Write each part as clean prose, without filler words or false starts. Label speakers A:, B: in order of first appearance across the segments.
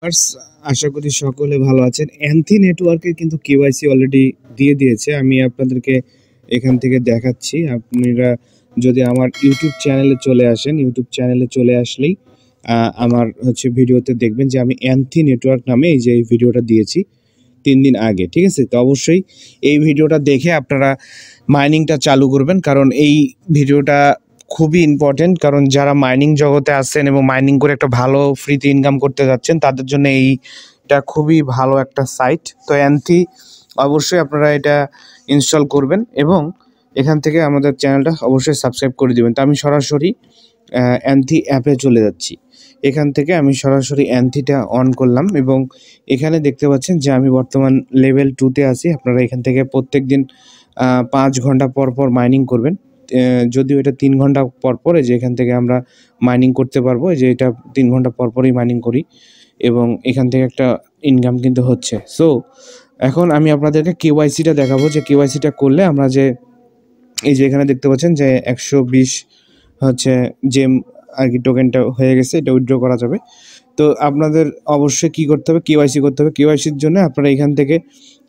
A: Viewers, আশা করি সকলে ভালো আছেন। অ্যান্থি নেটওয়ার্কের কিন্তু কেওয়াইসি অলরেডি দিয়ে দিয়েছে। আমি আপনাদেরকে এখান থেকে দেখাচ্ছি। আপনারা যদি আমার ইউটিউব চ্যানেলে চলে আসেন, ইউটিউব চ্যানেলে চলে আসলেই আমার ভিডিওতে দেখবেন যে আমি অ্যান্থি নেটওয়ার্ক নামে এই ভিডিওটা দিয়েছি ৩ দিন আগে। ঠিক আছে? তো অবশ্যই এই ভিডিওটা দেখে আপনারা মাইনিংটা চালু করবেন। কারণ এই ভিডিওটা খুবই ইম্পর্টেন্ট। কারণ যারা মাইনিং জগতে আছেন এবং মাইনিং করে একটা ভালো ফ্রিতে ইনকাম করতে যাচ্ছেন, তাদের জন্য এইটা খুবই ভালো একটা সাইট। তো অ্যান্থি অবশ্যই আপনারা এটা ইনস্টল করবেন এবং এখান থেকে আমাদের চ্যানেলটা অবশ্যই সাবস্ক্রাইব করে দিবেন। তো আমি সরাসরি অ্যান্থি অ্যাপে চলে যাচ্ছি। এখান থেকে আমি সরাসরি অ্যান্থিটা অন করলাম এবং এখানে দেখতে পাচ্ছেন যে আমি বর্তমান লেভেল 2 তে আছি। আপনারা এখান থেকে প্রত্যেকদিন 5 ঘন্টা পর পর মাইনিং করবেন। যদিও এটা 3 ঘন্টা পর পর যে এখান থেকে আমরা মাইনিং করতে পারবো, যে এটা 3 ঘন্টা পর পরই মাইনিং করি এবং এখান থেকে একটা ইনকাম কিন্তু হচ্ছে। সো এখন আমি আপনাদেরকে কেওয়াইসিটা দেখাবো, যে কেওয়াইসিটা করলে আমরা যে এই যে এখানে দেখতে পাচ্ছেন যে 120 জেম আর কি টোকেনটা হয়ে গেছে, এটা উইথড্র করা যাবে। তো আপনাদের অবশ্যই কি করতে হবে, কেওয়াইসি করতে হবে। কেওয়াইসির জন্য আপনারা এখান থেকে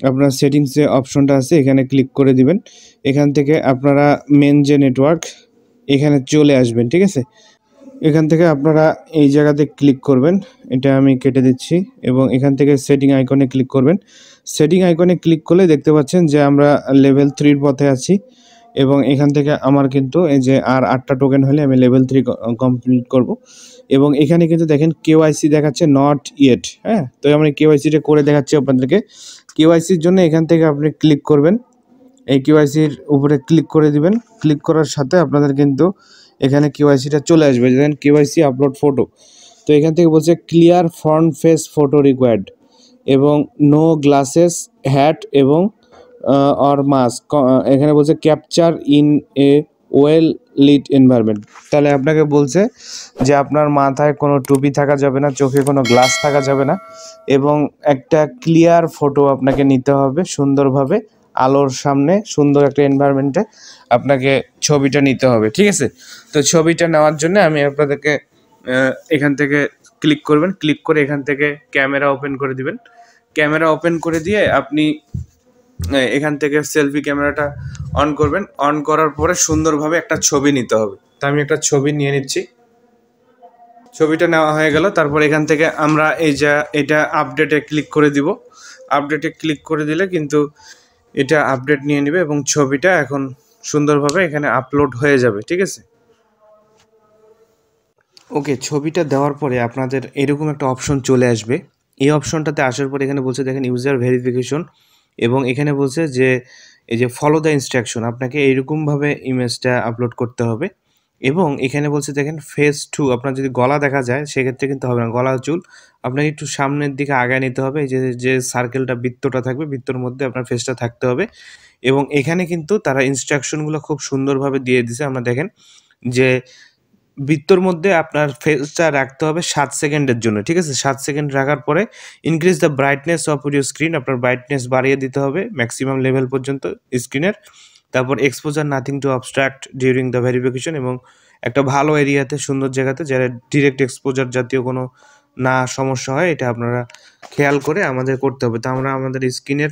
A: আপনার সেটিংসে অপশনটা আছে, এখানে ক্লিক করে দিবেন। এখান থেকে আপনারা মেন যে নেটওয়ার্ক, এখানে চলে আসবেন। ঠিক আছে? এখান থেকে আপনারা এই জায়গাতে ক্লিক করবেন, এটা আমি কেটে দিচ্ছি এবং এখান থেকে সেটিং আইকনে ক্লিক করবেন। সেটিং আইকনে ক্লিক করলে দেখতে পাচ্ছেন যে আমরা লেভেল 3 এর পথে আছি এবং এখান থেকে আমার কিন্তু এই যে আর 8টা টোকেন হলে আমি লেভেল 3 কমপ্লিট করব এবং এখানে কিন্তু দেখেন কেওয়াইসি দেখাচ্ছে নট ইয়েট। হ্যাঁ, তো আমি কেওয়াইসিটা করে দেখাচ্ছি আপনাদেরকে। কেওয়াইসির জন্য এখান থেকে আপনি ক্লিক করবেন, এই কেওয়াইসির উপরে ক্লিক করে দিবেন। ক্লিক করার সাথে আপনাদের কিন্তু এখানে কেওয়াইসিটা চলে আসবে, দেখেন কেওয়াইসি আপলোড ফটো। তো এখান থেকে বলছে clear front face photo required এবং নো গ্লাসেস হ্যাট এবং অর মাস্ক। এখানে বলছে capture in a well lit environment. তাহলে আপনাকে বলছে যে আপনার মাথায় কোনো টুপি থাকা যাবে না, চোখে কোনো গ্লাস থাকা যাবে না এবং একটা ক্লিয়ার ফটো আপনাকে নিতে হবে সুন্দরভাবে, আলোর সামনে সুন্দর একটা এনভায়রনমেন্টে আপনাকে ছবিটা নিতে হবে। ঠিক আছে? তো ছবিটা নেওয়ার জন্য আমি আপনাদেরকে এখান থেকে ক্লিক করবেন। ক্লিক করে এখান থেকে ক্যামেরা ওপেন করে দিবেন। ক্যামেরা ওপেন করে দিয়ে আপনি এখান থেকে সেলফি ক্যামেরাটা অন করবেন। অন করার পরে সুন্দরভাবে একটা ছবি নিতে হবে। তো আমি একটা ছবি নিয়ে নিচ্ছি। ছবিটা নেওয়া হয়ে গেল। তারপর এখান থেকে আমরা এটা আপডেটে ক্লিক করে দিব। আপডেটে ক্লিক করে দিলে কিন্তু এটা আপডেট নিয়ে নেবে এবং ছবিটা এখন সুন্দরভাবে এখানে আপলোড হয়ে যাবে। ঠিক আছে? ওকে, ছবিটা দেওয়ার পরে আপনাদের এরকম একটা অপশন চলে আসবে। এই অপশনটাতে আসার পরে এখানে বলছে দেখেন ইউজার ভেরিফিকেশন এবং এখানে বলছে যে এই যে ফলো দ্য ইনস্ট্রাকশন, আপনাকে এইরকমভাবে ইমেজটা আপলোড করতে হবে এবং এখানে বলছে দেখেন ফেস 2, আপনার যদি গলা দেখা যায় সেক্ষেত্রে কিন্তু হবে না, গলা চুল আপনাকে একটু সামনের দিকে আগায় নিতে হবে। এই যে সার্কেলটা, বৃত্তটা থাকবে, বৃত্তর মধ্যে আপনার ফেসটা থাকতে হবে এবং এখানে কিন্তু তারা ইনস্ট্রাকশনগুলো খুব সুন্দরভাবে দিয়ে দিছে। আমরা দেখেন যে বৃত্তর মধ্যে আপনার ফেসটা রাখতে হবে 7 সেকেন্ডের জন্য। ঠিক আছে? 7 সেকেন্ড রাখার পরে increase the brightness of your screen, আপনার ব্রাইটনেস বাড়িয়ে দিতে হবে ম্যাক্সিমাম লেভেল পর্যন্ত স্ক্রিনের। তারপর exposure nothing to abstract during the verification, এবং একটা ভালো এরিয়াতে, সুন্দর জায়গাতে, যারা ডিরেক্ট এক্সপোজার জাতীয় কোনো না সমস্যা হয়, এটা আপনারা খেয়াল করে আমাদের করতে হবে। তো আমরা আমাদের স্ক্রিনের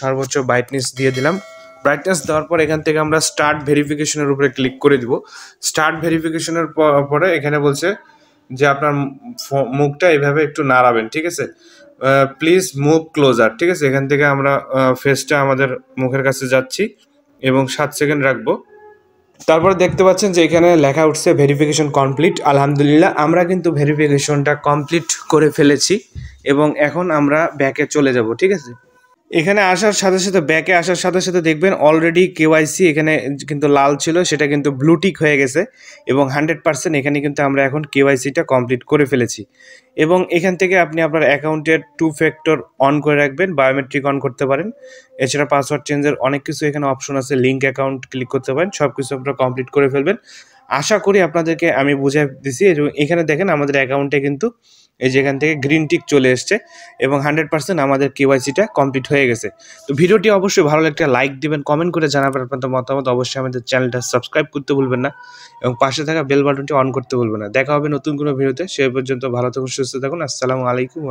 A: সর্বোচ্চ ব্রাইটনেস দিয়ে দিলাম। ব্রাইটনেস দেওয়ার পর এখান থেকে আমরা স্টার্ট ভেরিফিকেশনের উপরে ক্লিক করে দিব। স্টার্ট ভেরিফিকেশনের পরে এখানে বলছে যে আপনার মুখটা এইভাবে একটু নাড়াবেন। ঠিক আছে? Please move closer. ঠিক আছে? এখান থেকে আমরা ফেসটা আমাদের মুখের কাছে যাচ্ছি এবং 7 সেকেন্ড রাখবো। তারপর দেখতে পাচ্ছেন যে এখানে লেখা উঠছে ভেরিফিকেশন কমপ্লিট। আলহামদুলিল্লাহ, আমরা কিন্তু ভেরিফিকেশনটা কমপ্লিট করে ফেলেছি এবং এখন আমরা ব্যাকে চলে যাব। ঠিক আছে? এখানে আসার সাথে সাথে, ব্যাকে আসার সাথে সাথে দেখবেন অলরেডি কেওয়াইসি এখানে কিন্তু লাল ছিল, সেটা কিন্তু ব্লু টিক হয়ে গেছে এবং 100% এখানে কিন্তু আমরা এখন কেওয়াইসিটা কমপ্লিট করে ফেলেছি। এবং এখান থেকে আপনি আপনার অ্যাকাউন্টের 2 ফ্যাক্টর অন করে রাখবেন, বায়োমেট্রিক অন করতে পারেন। এছাড়া পাসওয়ার্ড চেঞ্জের অনেক কিছু এখানে অপশন আছে, লিঙ্ক অ্যাকাউন্ট ক্লিক করতে পারেন। সব কিছু আপনারা কমপ্লিট করে ফেলবেন। আশা করি আপনাদেরকে আমি বুঝিয়ে দিছি। এবং এখানে দেখেন আমাদের অ্যাকাউন্টে কিন্তু এই যে এখান থেকে গ্রিন টিক চলে এসছে এবং 100% আমাদের কেওয়াইসিটা কমপ্লিট হয়ে গেছে। তো ভিডিওটি অবশ্যই ভালো লাগলে একটা লাইক দিবেন, কমেন্ট করে জানাবেন আপনাদের মতামত। অবশ্যই আমাদের চ্যানেলটা সাবস্ক্রাইব করতে ভুলবেন না এবং পাশে থাকা বেল বাটনটি অন করতে ভুলবেন না। দেখা হবে নতুন কোনো ভিডিওতে। সে পর্যন্ত ভালো থাকুন, সুস্থ থাকুন। আসসালামু আলাইকুম।